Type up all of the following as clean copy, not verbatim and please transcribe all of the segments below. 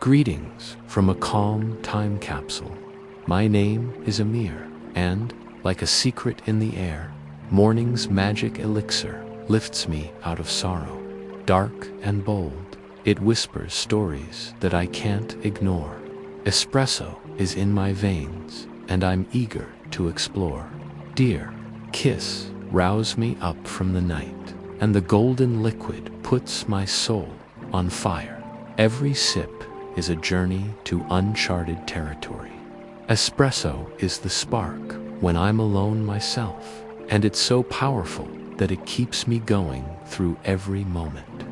Greetings from a calm time capsule. My name is Amir, and, like a secret in the air, morning's magic elixir lifts me out of sorrow. Dark and bold, it whispers stories that I can't ignore. Espresso is in my veins, and I'm eager to explore. Dear kiss, rouse me up from the night, and the golden liquid puts my soul on fire. Every sip is a journey to uncharted territory. Espresso is the spark when I'm alone myself, and it's so powerful that it keeps me going through every moment.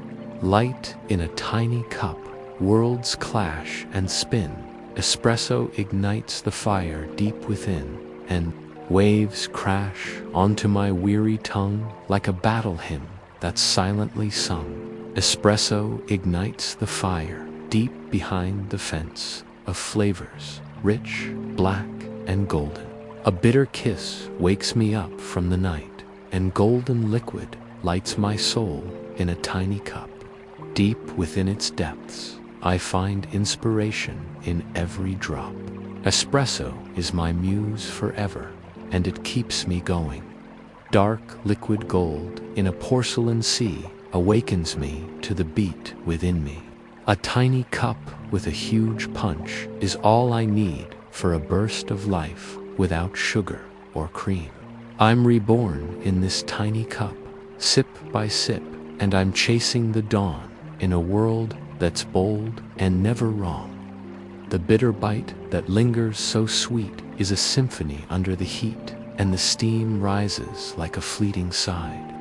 Light in a tiny cup, worlds clash and spin. Espresso ignites the fire deep within, and waves crash onto my weary tongue like a battle hymn that's silently sung. Espresso ignites the fire deep behind the fence of flavors, rich, black, and golden. A bitter kiss wakes me up from the night, and golden liquid lights my soul in a tiny cup. Deep within its depths, I find inspiration in every drop. Espresso is my muse forever, and it keeps me going. Dark liquid gold in a porcelain sea awakens me to the beat within me. A tiny cup with a huge punch is all I need for a burst of life without sugar or cream. I'm reborn in this tiny cup, sip by sip, and I'm chasing the dawn in a world that's bold and never wrong. The bitter bite that lingers so sweet is a symphony under the heat, and the steam rises like a fleeting side.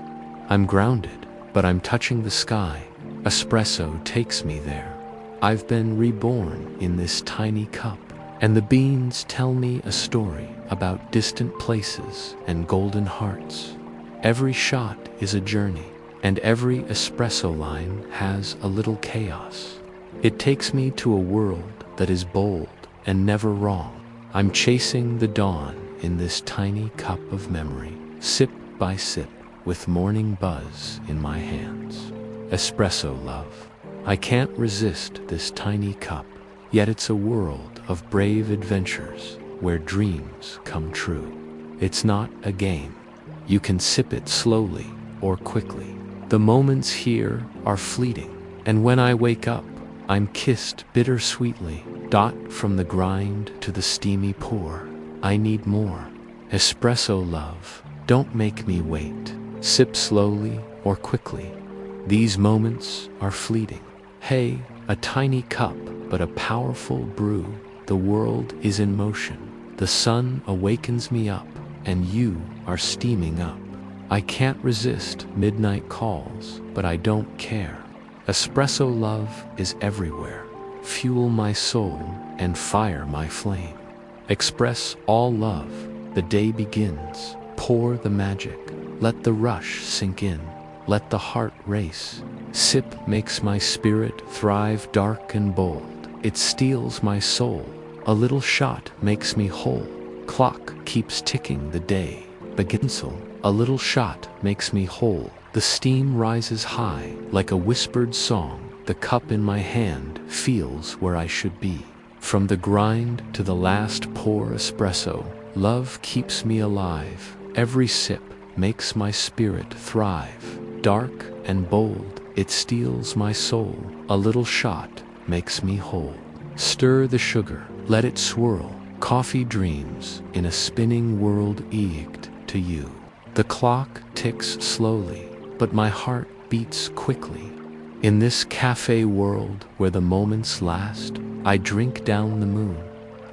I'm grounded, but I'm touching the sky. Espresso takes me there. I've been reborn in this tiny cup, and the beans tell me a story about distant places and golden hearts. Every shot is a journey, and every espresso line has a little chaos. It takes me to a world that is bold and never wrong. I'm chasing the dawn in this tiny cup of memory, sip by sip, with morning buzz in my hands. Espresso love. I can't resist this tiny cup, yet it's a world of brave adventures where dreams come true. It's not a game. You can sip it slowly or quickly. The moments here are fleeting, and when I wake up, I'm kissed bittersweetly. Dot from the grind to the steamy pour. I need more. Espresso love, don't make me wait. Sip slowly or quickly. These moments are fleeting. Hey, a tiny cup, but a powerful brew. The world is in motion. The sun awakens me up, and you are steaming up. I can't resist midnight calls, but I don't care. Espresso love is everywhere. Fuel my soul and fire my flame. Express all love. The day begins. Pour the magic. Let the rush sink in. Let the heart race. Sip makes my spirit thrive dark and bold. It steals my soul. A little shot makes me whole. Clock keeps ticking, the day begins. A little shot makes me whole. The steam rises high like a whispered song. The cup in my hand feels where I should be. From the grind to the last pour espresso, love keeps me alive. Every sip makes my spirit thrive. Dark and bold, it steals my soul. A little shot makes me whole. Stir the sugar, let it swirl. Coffee dreams in a spinning world egged to you. The clock ticks slowly, but my heart beats quickly. In this cafe world where the moments last, I drink down the moon.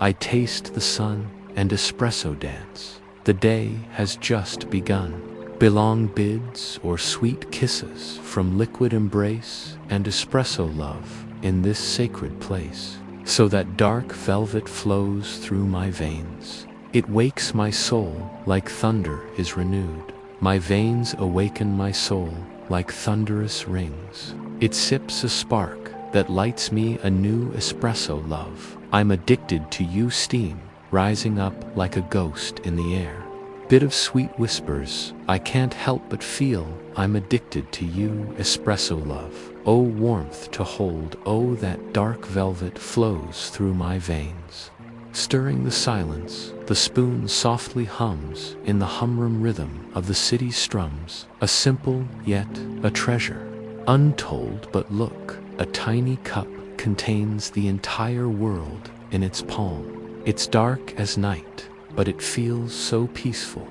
I taste the sun and espresso dance. The day has just begun. Belong bids or sweet kisses from liquid embrace and espresso love in this sacred place, so that dark velvet flows through my veins. It wakes my soul like thunder is renewed. My veins awaken my soul like thunderous rings. It sips a spark that lights me a new espresso love. I'm addicted to you, steam rising up like a ghost in the air. Bit of sweet whispers, I can't help but feel I'm addicted to you, espresso love. oh warmth to hold, oh that dark velvet flows through my veins. Stirring the silence, the spoon softly hums in the humdrum rhythm of the city's strums, a simple yet a treasure, untold. But look, a tiny cup contains the entire world in its palm. It's dark as night, but it feels so peaceful.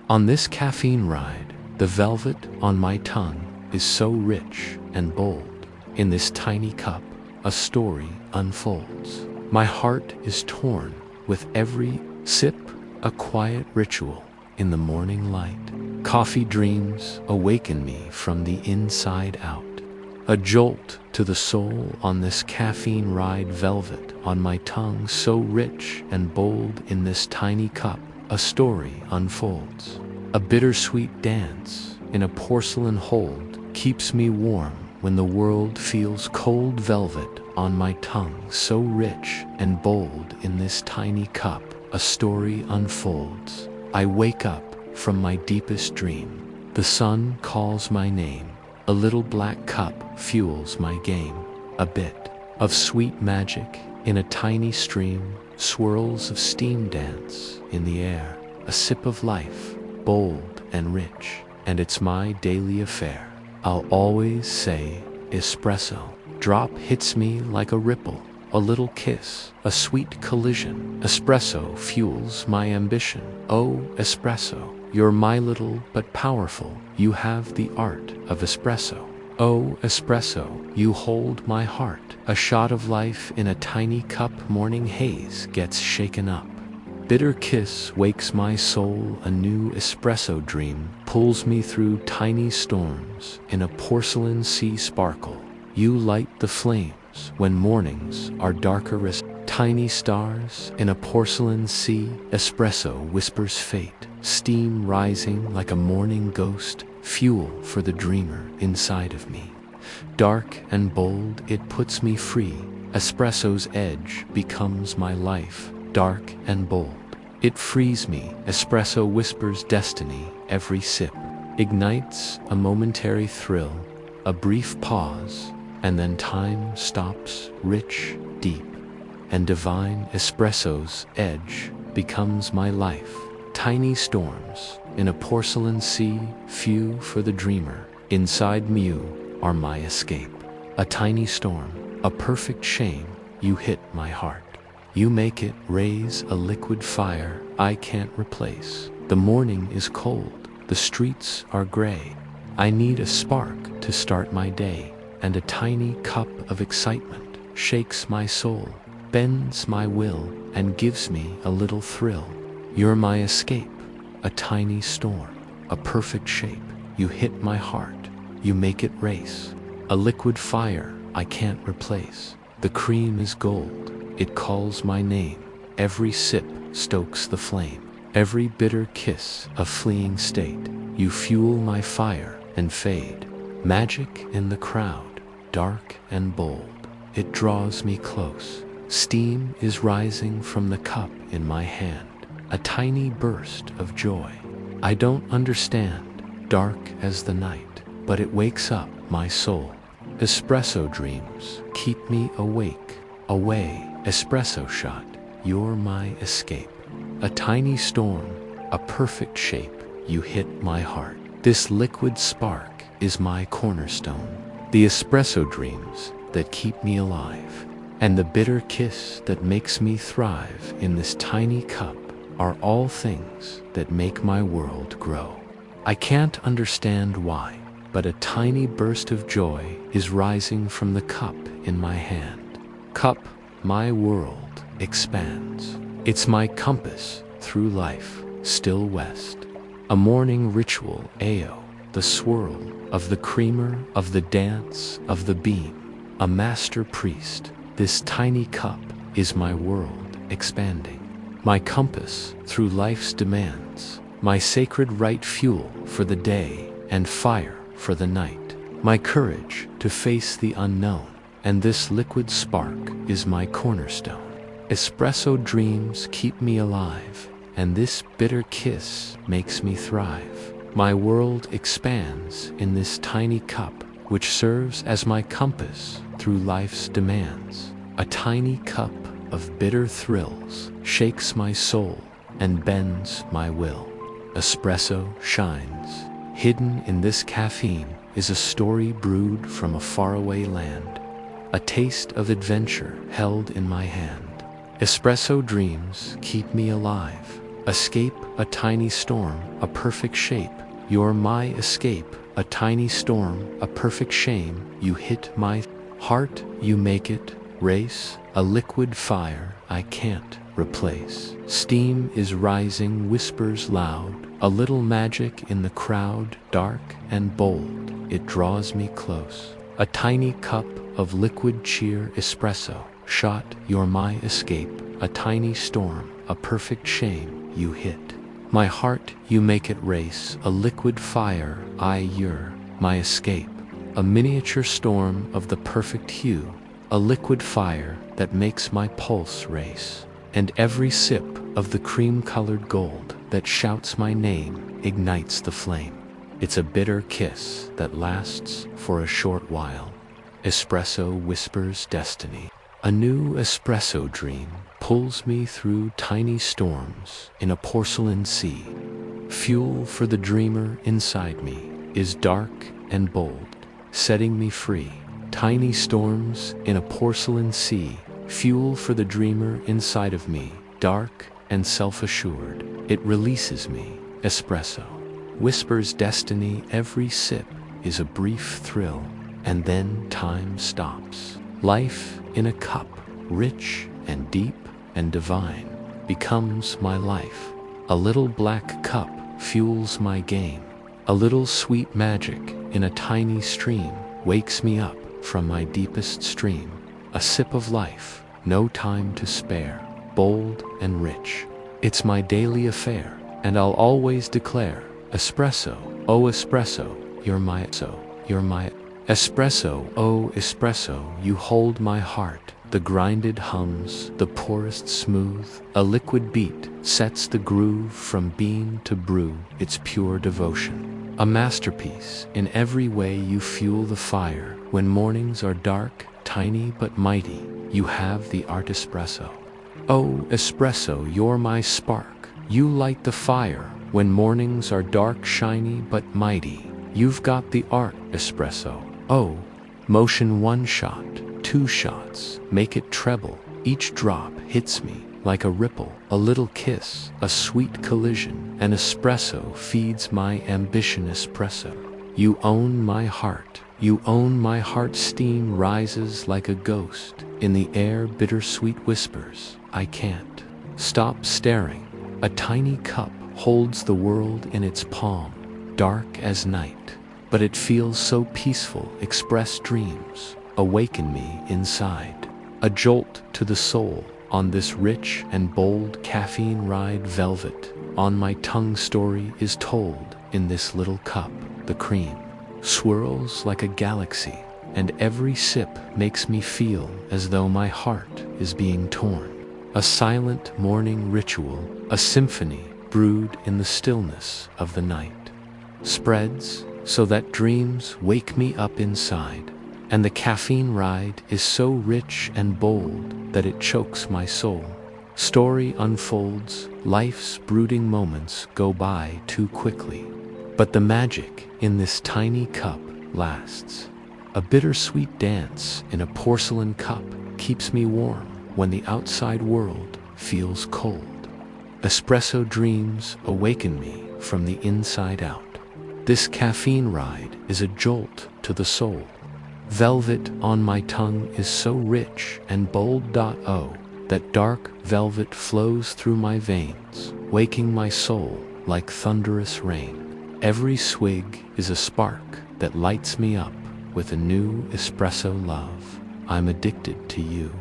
On this caffeine ride, the velvet on my tongue is so rich and bold. In this tiny cup, a story unfolds. My heart is torn with every sip, a quiet ritual in the morning light. Coffee dreams awaken me from the inside out. A jolt to the soul on this caffeine ride, velvet on my tongue, so rich and bold. In this tiny cup, a story unfolds. A bittersweet dance in a porcelain hold keeps me warm when the world feels cold. Velvet on my tongue, so rich and bold. In this tiny cup, a story unfolds. I wake up from my deepest dream. The sun calls my name. A little black cup fuels my game. A bit of sweet magic in a tiny stream. Swirls of steam dance in the air. A sip of life, bold and rich, and it's my daily affair. I'll always say espresso. Drop hits me like a ripple, a little kiss, a sweet collision. Espresso fuels my ambition. Oh, espresso, you're my little but powerful. You have the art of espresso. Oh, espresso, you hold my heart. A shot of life in a tiny cup. Morning haze gets shaken up. Bitter kiss wakes my soul. A new espresso dream pulls me through tiny storms in a porcelain sea sparkle. You light the flames when mornings are darker as tiny stars in a porcelain sea. Espresso whispers fate, steam rising like a morning ghost, fuel for the dreamer inside of me. Dark and bold, it puts me free. Espresso's edge becomes my life. Dark and bold, it frees me. Espresso whispers destiny. Every sip ignites a momentary thrill, a brief pause, and then time stops. Rich, deep, and divine. Espresso's edge becomes my life. Tiny storms in a porcelain sea, few for the dreamer. Inside me are my escape. A tiny storm, a perfect shame. You hit my heart. You make it raise a liquid fire I can't replace. The morning is cold, the streets are gray. I need a spark to start my day. And a tiny cup of excitement shakes my soul, bends my will, and gives me a little thrill. You're my escape, a tiny storm, a perfect shape. You hit my heart, you make it race. A liquid fire I can't replace. The cream is gold, it calls my name. Every sip stokes the flame. Every bitter kiss a fleeing state. You fuel my fire and fade. Magic in the crowd, dark and bold, it draws me close. Steam is rising from the cup in my hand, a tiny burst of joy. I don't understand, dark as the night, but it wakes up my soul. Espresso dreams keep me awake. Away, espresso shot, you're my escape. A tiny storm, a perfect shape. You hit my heart. This liquid spark is my cornerstone. The espresso dreams that keep me alive, and the bitter kiss that makes me thrive in this tiny cup are all things that make my world grow. I can't understand why, but a tiny burst of joy is rising from the cup in my hand. Cup, my world expands. It's my compass through life, still west. A morning ritual, Ao, the swirl of the creamer, of the dance, of the beam. A master priest, this tiny cup is my world expanding. My compass through life's demands, my sacred right, fuel for the day and fire for the night. My courage to face the unknown, and this liquid spark is my cornerstone. Espresso dreams keep me alive, and this bitter kiss makes me thrive. My world expands in this tiny cup, which serves as my compass through life's demands. A tiny cup of bitter thrills shakes my soul and bends my will. Espresso shines. Hidden in this caffeine is a story brewed from a faraway land, a taste of adventure held in my hand. Espresso dreams keep me alive. Escape a tiny storm, a perfect shape. You're my escape, a tiny storm, a perfect shame. You hit my heart, you make it race, a liquid fire I can't replace. Steam is rising, whispers loud, a little magic in the crowd, dark and bold, it draws me close. A tiny cup of liquid cheer, espresso shot, you're my escape, a tiny storm, a perfect shame, you hit my heart, you make it race, a liquid fire, you're my escape, a miniature storm of the perfect hue, a liquid fire that makes my pulse race, and every sip of the cream-colored gold that shouts my name ignites the flame. It's a bitter kiss that lasts for a short while. Espresso whispers destiny. A new espresso dream pulls me through tiny storms in a porcelain sea. Fuel for the dreamer inside me is dark and bold, setting me free. Tiny storms in a porcelain sea, fuel for the dreamer inside of me, dark and self-assured. It releases me. Espresso whispers destiny. Every sip is a brief thrill, and then time stops. Life in a cup, rich and deep and divine, becomes my life. A little black cup fuels my game. A little sweet magic in a tiny stream wakes me up from my deepest stream. A sip of life, no time to spare, bold and rich. It's my daily affair, and I'll always declare, espresso, oh espresso, you're my espresso, oh espresso, you hold my heart. The grinded hums, the poorest smooth, a liquid beat sets the groove from bean to brew, it's pure devotion. A masterpiece, in every way you fuel the fire. When mornings are dark, tiny but mighty, you have the art espresso. Oh espresso, you're my spark, you light the fire. When mornings are dark, shiny but mighty, you've got the art espresso. Oh, motion, one shot, two shots, make it treble. Each drop hits me like a ripple, a little kiss, a sweet collision. An espresso feeds my ambition. Espresso, you own my heart. You own my heart. Steam rises like a ghost in the air. Bittersweet whispers, I can't stop staring. A tiny cup holds the world in its palm, dark as night, but it feels so peaceful. Express dreams awaken me inside, a jolt to the soul on this rich and bold caffeine ride. Velvet on my tongue, story is told in this little cup. The cream swirls like a galaxy, and every sip makes me feel as though my heart is being torn. A silent morning ritual, a symphony brewed in the stillness of the night, spreads so that dreams wake me up inside. And the caffeine ride is so rich and bold that it chokes my soul. Story unfolds, life's brooding moments go by too quickly, but the magic in this tiny cup lasts. A bittersweet dance in a porcelain cup keeps me warm when the outside world feels cold. Espresso dreams awaken me from the inside out. This caffeine ride is a jolt to the soul. Velvet on my tongue is so rich and bold. Oh, that dark velvet flows through my veins, waking my soul like thunderous rain. Every swig is a spark that lights me up with a new espresso love. I'm addicted to you.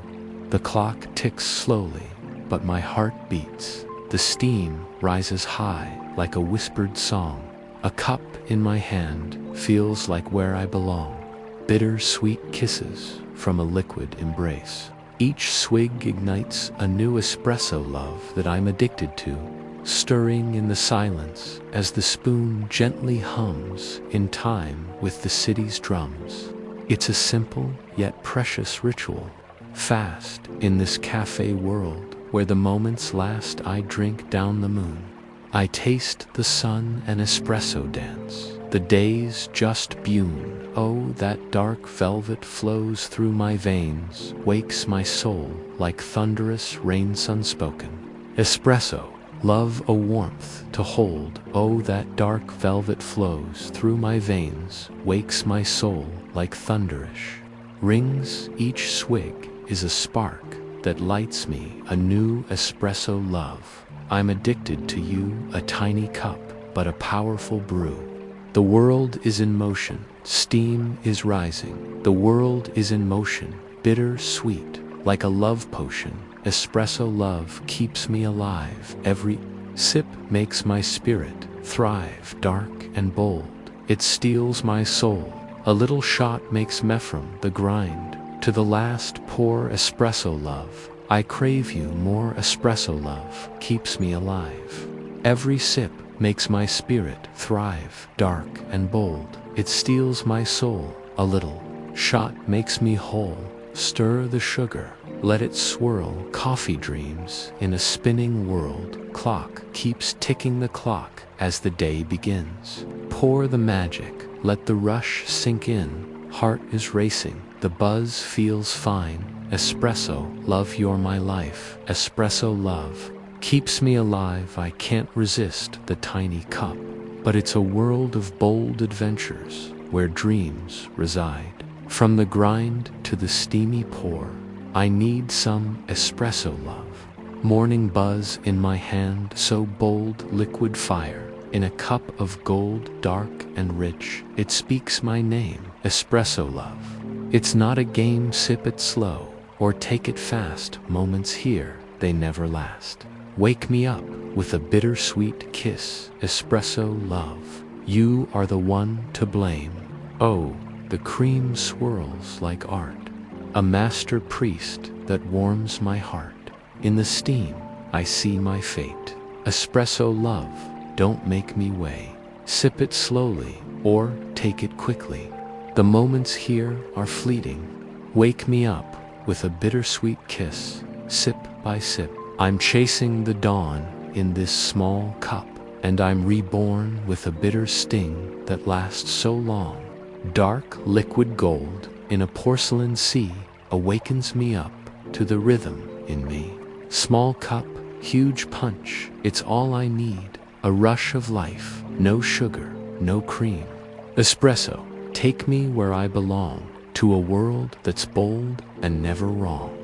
The clock ticks slowly, but my heart beats. The steam rises high like a whispered song. A cup in my hand feels like where I belong. Bitter sweet kisses from a liquid embrace. Each swig ignites a new espresso love that I'm addicted to, stirring in the silence as the spoon gently hums in time with the city's drums. It's a simple yet precious ritual. Fast in this cafe world where the moments last, I drink down the moon. I taste the sun and espresso dance, the days just bewn. Oh, that dark velvet flows through my veins, wakes my soul like thunderous rains unspoken. Espresso, love a warmth to hold. Oh, that dark velvet flows through my veins, wakes my soul like thunderish. Rings each swig is a spark that lights me a new espresso love. I'm addicted to you, a tiny cup, but a powerful brew. The world is in motion, steam is rising. The world is in motion, bitter sweet, like a love potion. Espresso love keeps me alive. Every sip makes my spirit thrive, dark and bold. It steals my soul. A little shot makes me from the grind. To the last pour espresso love. I crave you more. Espresso love keeps me alive. Every sip makes my spirit thrive, dark and bold. It steals my soul. A little shot makes me whole. Stir the sugar, let it swirl. Coffee dreams in a spinning world. Clock keeps ticking the clock as the day begins. Pour the magic, let the rush sink in. Heart is racing, the buzz feels fine. Espresso, love, you're my life. Espresso love keeps me alive. I can't resist the tiny cup, but it's a world of bold adventures where dreams reside. From the grind to the steamy pour, I need some espresso love. Morning buzz in my hand, so bold, liquid fire. In a cup of gold, dark and rich, it speaks my name, espresso love. It's not a game, sip it slow, or take it fast. Moments here, they never last. Wake me up with a bittersweet kiss, espresso love. You are the one to blame. Oh, the cream swirls like art, a master priest that warms my heart. In the steam, I see my fate. Espresso love, don't make me weigh. Sip it slowly, or take it quickly. The moments here are fleeting. Wake me up with a bittersweet kiss, sip by sip. I'm chasing the dawn in this small cup, and I'm reborn with a bitter sting that lasts so long. Dark liquid gold in a porcelain sea awakens me up to the rhythm in me. Small cup, huge punch, it's all I need. A rush of life, no sugar, no cream. Espresso, take me where I belong, to a world that's bold and never wrong.